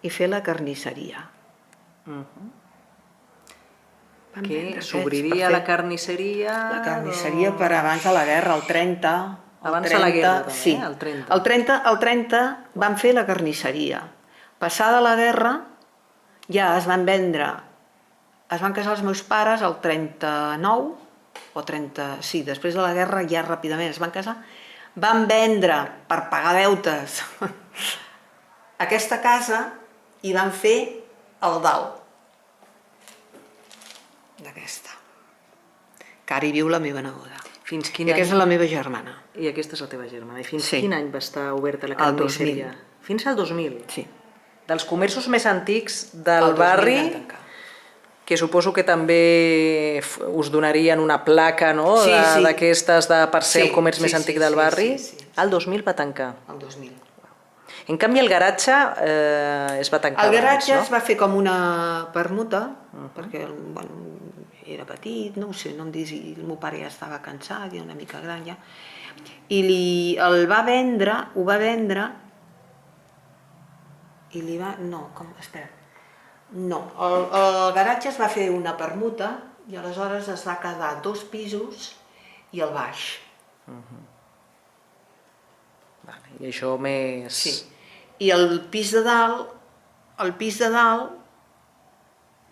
i fer la carnisseria. Que s'obriria la carnisseria... La carnisseria per abans de la guerra, el 30... Abans de la guerra, també, sí. El 30. El 30 van fer la carnisseria. Passada la guerra, ja es van vendre... Es van casar els meus pares el 39, o 30... Sí, després de la guerra ja ràpidament es van casar. Van vendre, per pagar deutes, aquesta casa i van fer el dalt d'aquesta. Que ara hi viu la meva neboda. Fins I quin any... aquesta és la meva germana. I aquesta és la teva germana. I fins Sí. quin any va estar oberta la El carnisseria? 2000. Fins al 2000? Sí. Dels comerços més antics del El 2000 barri, van tancar. que suposo que també us donarien una placa, no? Sí, sí. D'aquestes per ser Sí, el comerç més sí, antic sí, del sí, barri. sí, sí. El 2000 va tancar. El 2000. En canvi, el garatge es va tancar El garatge abans, es va fer com una permuta, perquè bueno, era petit, no ho sé, no em dis, i el meu pare ja estava cansat i una mica gran ja, i el va vendre, ho va vendre, i li va... No, com? Espera. No, el garatge es va fer una permuta i aleshores es va quedar 2 pisos i el baix. Vale, i això més... Sí. I el pis de dalt,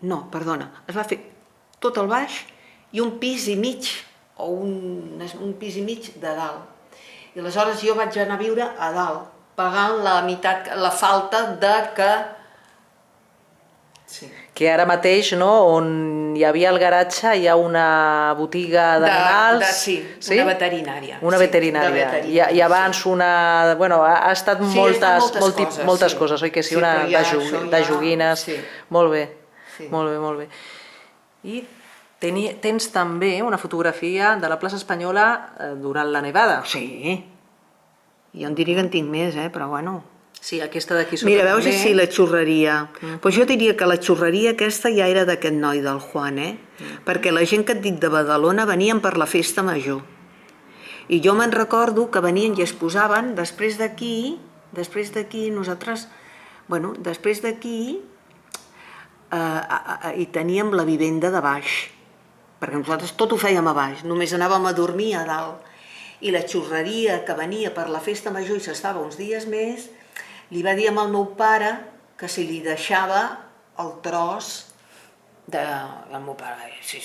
no, perdona, es va fer tot el baix i un pis i mig, o un pis i mig de dalt. I aleshores jo vaig anar a viure a dalt, pagant la meitat, la falta de que... Sí. Que ara mateix, no, on hi havia el garatge, hi ha una botiga d'animals... Sí, una veterinària. Una veterinària. I abans una... Bueno, ha estat moltes coses, oi que sí? Una de joguines. Molt bé, molt bé. I tens també una fotografia de la plaça Espanyola durant la nevada. Sí. Jo en diria que en tinc més, però bueno... Sí, aquesta d'aquí sota. Mira, veus així la xurreria. Pues jo diria que la xurreria aquesta ja era d'aquest noi del Juan, perquè la gent que et dic de Badalona venien per la festa major. I jo me'n recordo que venien i es posaven, després d'aquí, nosaltres, bueno, després d'aquí, hi teníem la vivenda de baix, perquè nosaltres tot ho fèiem a baix, només anàvem a dormir a dalt. I la xurreria que venia per la festa major i s'estava uns dies més, li va dir al meu pare que si li deixava el tros de... El meu pare, sí,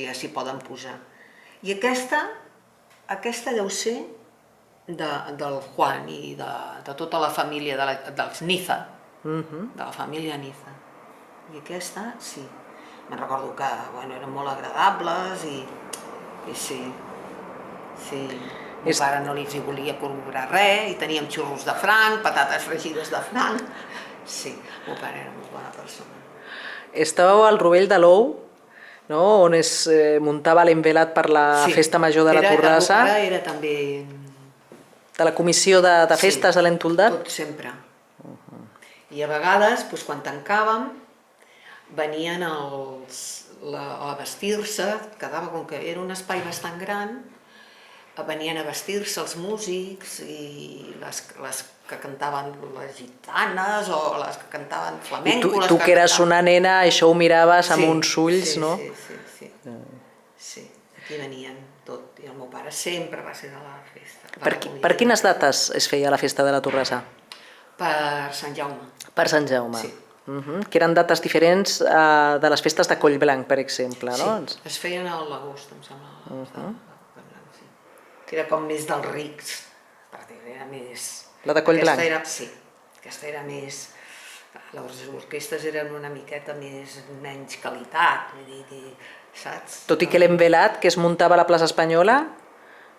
ja s'hi poden posar. I aquesta deu ser del Juan i de tota la família dels Niza, de la família Niza. I aquesta, sí. Me'n recordo que eren molt agradables i sí. El meu pare no li volia cobrar res i teníem xurros de franc, patates fregides de franc. Sí, el meu pare era molt bona persona. Estàveu al Rovell de l'Ou, on es muntava l'envelat per la festa major de la Torrassa. Ara era també... De la comissió de festes de l'Entoldat? Tot sempre. I a vegades, quan tancàvem, venien a vestir-se, quedava com que era un espai bastant gran, venien a vestir-se els músics i les que cantaven les gitanes o les que cantaven flamenco. I tu que eres una nena, això ho miraves amb uns ulls, no? Sí, aquí venien tot. I el meu pare sempre va ser de la festa. Per quines dates es feia la festa de la Torrassa? Per Sant Jaume. Per Sant Jaume. Sí. Que eren dates diferents de les festes de Collblanc, per exemple, no? Sí, es feien a l'agost, em sembla. Que era com més dels rics, perquè era més... La de Collblanc? Sí, aquesta era més... Les orquestes eren una miqueta menys qualitat, saps? Tot i que l'envelat que es muntava a la plaça Espanyola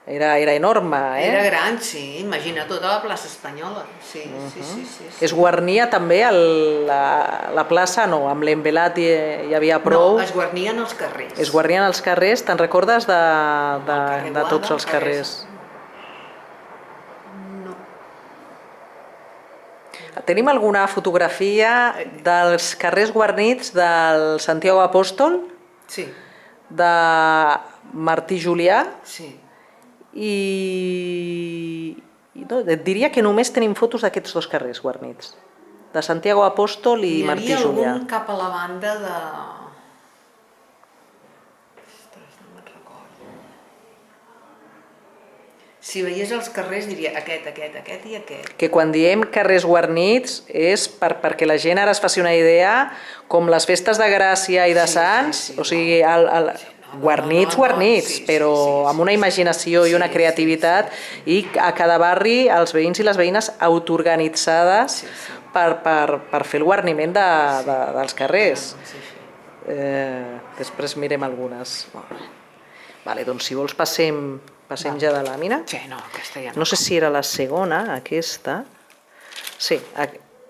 era enorme, Era gran, sí, imagina tota la plaça Espanyola, sí. Es guarnia també la plaça, no, amb l'envelat hi havia prou? No, es guarnien els carrers. Es guarnien els carrers, te'n recordes de tots els carrers? No. Tenim alguna fotografia dels carrers guarnits del Santiago Apóstol? Sí. De Martí Julià? Sí. I et diria que només tenim fotos d'aquests dos carrers guarnits, de Santiago Apóstol i Martí Julià. Hi havia algun cap a la banda de... Ostres, no me'n recordo. Si veiés els carrers diria aquest i aquest. Que quan diem carrers guarnits és perquè la gent ara es faci una idea com les festes de Gràcia i de Sants, o sigui, guarnits, però amb una imaginació i una creativitat i a cada barri els veïns i les veïnes autoorganitzades per fer el guarniment dels carrers. Després mirem algunes. Vale, doncs si vols passem ja de làmina. Sí, no, aquesta ja no. No sé si era la segona, aquesta.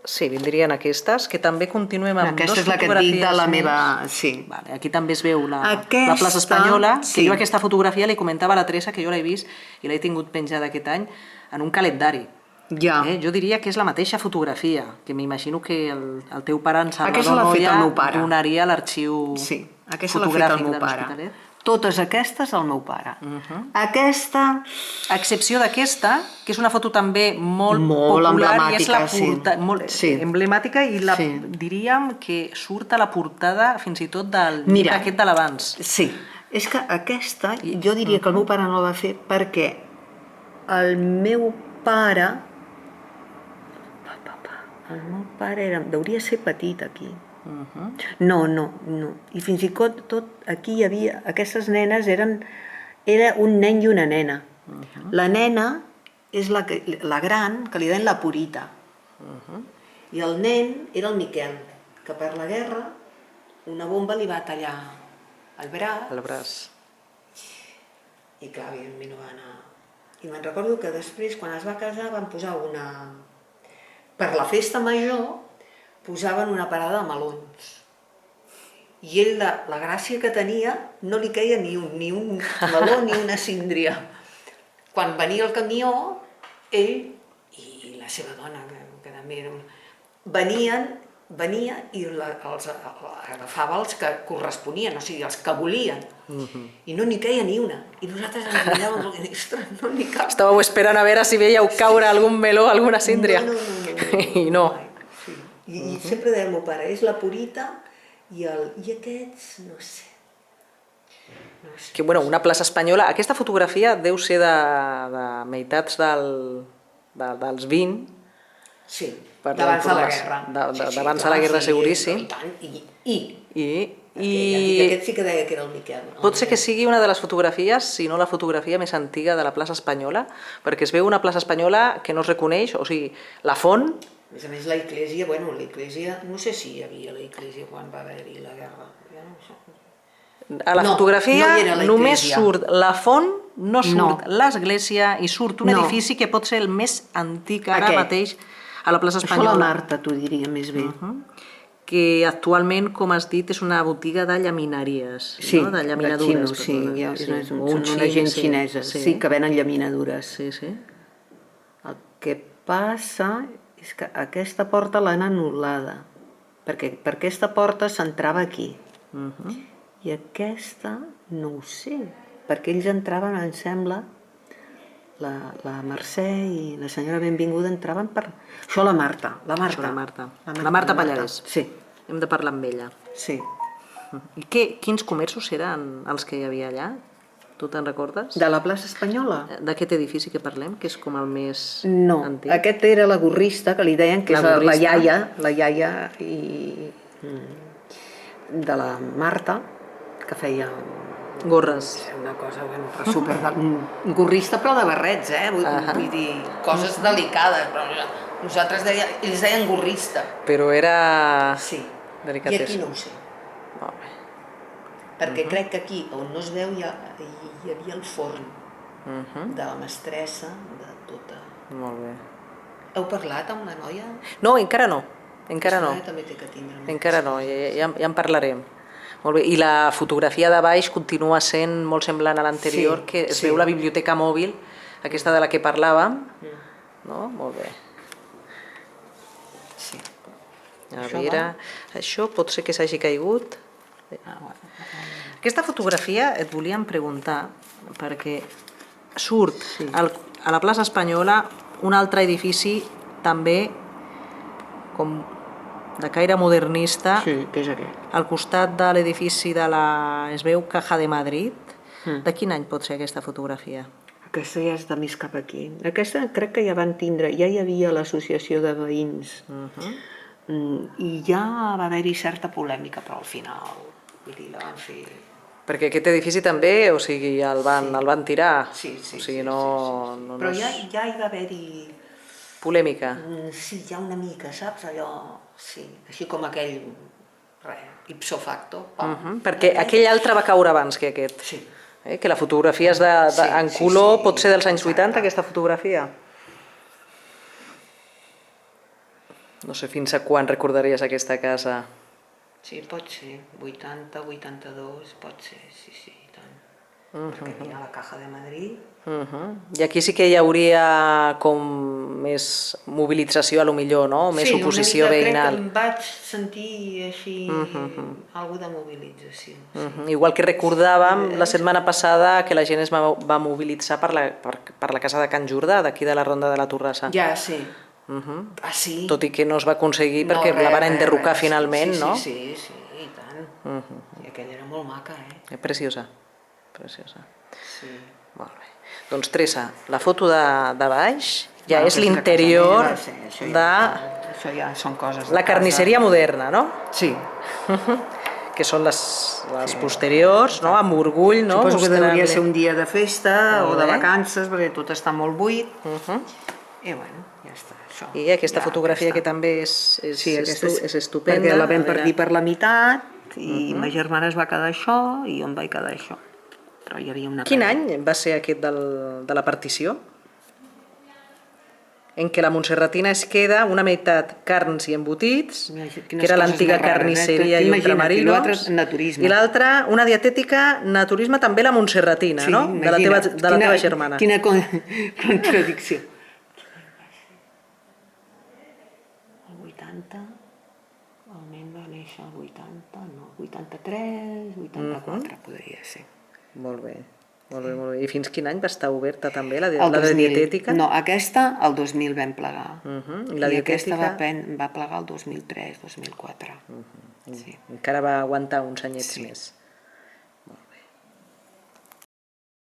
Sí, vindrien aquestes, que també continuem amb aquesta dos fotografies. Aquesta és la que et dic de la meva... Sí. Vale, aquí també es veu la plaça Espanyola, que jo aquesta fotografia li comentava a la Teresa, que jo l'he vist i l'he tingut penjada aquest any en un calendari. Ja. Jo diria que és la mateixa fotografia, que m'imagino que el teu pare en Aquesta l'ha fet el meu pare. donaria a l'arxiu Sí, aquesta l'ha fet el meu pare. Totes aquestes el meu pare. Aquesta... A excepció d'aquesta, que és una foto també molt popular i és la molt emblemàtica i diríem que surt a la portada fins i tot del llibre aquest de l'abans. Sí, és que aquesta jo diria que el meu pare no la va fer perquè el meu pare deuria ser petit aquí. No. I fins i tot aquí hi havia... Aquestes nenes era un nen i una nena. La nena és la gran, que li deien la Purita. I el nen era el Miquel, que per la guerra una bomba li va tallar el braç. I clar, evidentment no va anar... I me'n recordo que després, quan es va casar, van posar una... Per la festa major posaven una parada de melons. I ell, la gràcia que tenia, no li queia ni un meló ni una síndria. Quan venia el camió, ell i la seva dona, que també era venia i agafava els que corresponien, o sigui, els que volien. I no n'hi queia ni una. I nosaltres ens miràvem i dèiem, ostres, no n'hi cap. Estàveu esperant a veure si veieu caure algun meló, alguna síndria. No. I no. I sempre deia el meu pare, és la Purita i aquests, no sé. Que, bueno, una plaça espanyola... Aquesta fotografia deu ser de meitats dels 20. Sí, d'abans de la guerra. D'abans de la guerra, seguríssim. I aquest sí que deia que era el Miquel. Pot ser que sigui una de les fotografies, si no la fotografia més antiga de la plaça espanyola, perquè es veu una plaça espanyola que no es reconeix, o sigui, la font... A més, l'església, no sé si hi havia l'església quan va haver-hi la guerra. A la fotografia només surt la font, no surt l'església i surt un edifici que pot ser el més antic ara mateix a la plaça Espanyola. Això la Marta t'ho diria més bé. Que actualment, com has dit, és una botiga de llaminaries, de llaminadures. Sí, són una gent xinesa, sí, que venen llaminadures. El que passa és que aquesta porta l'han anul·lada, perquè per aquesta porta s'entrava aquí. I aquesta no ho sé, perquè ells entraven, em sembla, la Mercè i la senyora Benvinguda entraven per... Això la Marta. La Marta Pallarès. Sí. Hem de parlar amb ella. Sí. I quins comerços eren els que hi havia allà? Tu te'n recordes? De la plaça Espanyola? D'aquest edifici que parlem, que és com el més antic? No, aquest era la gorrista, que li deien que és la iaia de la Marta, que feia... Gorres. Una cosa super... Gorrista, però de barrets, vull dir, coses delicades. Però nosaltres ells deien gorrista. Però era... Sí. Delicatessa. I aquí no ho sé. Molt bé. Perquè crec que aquí, on no es veu, hi havia el forn de la mestressa, de tota... Molt bé. Heu parlat amb la noia? No, encara no. Encara no. També té que tindre... Encara no, ja en parlarem. Molt bé. I la fotografia de baix continua sent molt semblant a l'anterior, que es veu la biblioteca mòbil, aquesta de la que parlàvem. No? Molt bé. Sí. A veure, això pot ser que s'hagi caigut. Aquesta fotografia et volíem preguntar, perquè surt a la plaça Espanyola un altre edifici també com de caire modernista. Sí, que és aquest. Al costat de l'edifici es veu Caja de Madrid. De quin any pot ser aquesta fotografia? Aquesta ja és de més cap aquí. Aquesta crec que ja van tindre, ja hi havia l'associació de veïns i ja va haver-hi certa polèmica, però al final, vull dir, la van fer... Perquè aquest edifici també, o sigui, el van tirar. Sí. Però ja hi va haver-hi... Polèmica. Sí, ja una mica, saps? Allò, sí, així com aquell, ipso facto. Perquè aquell altre va caure abans que aquest. Sí. Que la fotografia és en color, pot ser dels anys 80, aquesta fotografia? No sé fins a quan recordaries aquesta casa. Sí, pot ser, 80, 82, pot ser, sí, i tant. Perquè hi ha la Caja de Madrid. I aquí sí que hi hauria com més mobilització, a lo millor, no? Més oposició veïnal. Sí, una mica crec que em vaig sentir així, alguna de mobilització. Igual que recordàvem la setmana passada que la gent es va mobilitzar per la casa de Can Jordà, d'aquí de la Ronda de la Torrassa. Ja, sí. Sí. Tot i que no es va aconseguir perquè la van enderrocar finalment, no? Sí, i tant. I aquella era molt maca, Preciosa. Sí. Molt bé. Doncs Teresa, la foto de baix ja és l'interior de... Això ja són coses de la carnisseria moderna, no? Sí. Que són les posteriors, no? Amb orgull, no? Suposo que hauria ser un dia de festa o de vacances, perquè tot està molt buit. I bueno, ja està. I aquesta fotografia que també és estupenda. Perquè la vam partir per la meitat i ma germana es va quedar això i jo em vaig quedar això. Però hi havia una... Quin any va ser aquest de la partició? En què la montserratina es queda una meitat carns i embotits, que era l'antiga carnisseria i ultramarinos, i l'altra una dietètica naturisme també la montserratina, no? De la teva germana. Quina contradicció. El 80, el nen va néixer el 80, no, 83, 84 podria ser. Molt bé. I fins quin any va estar oberta també la dietètica? No, aquesta el 2000 vam plegar. I aquesta va plegar el 2003, 2004. Encara va aguantar uns anyets més.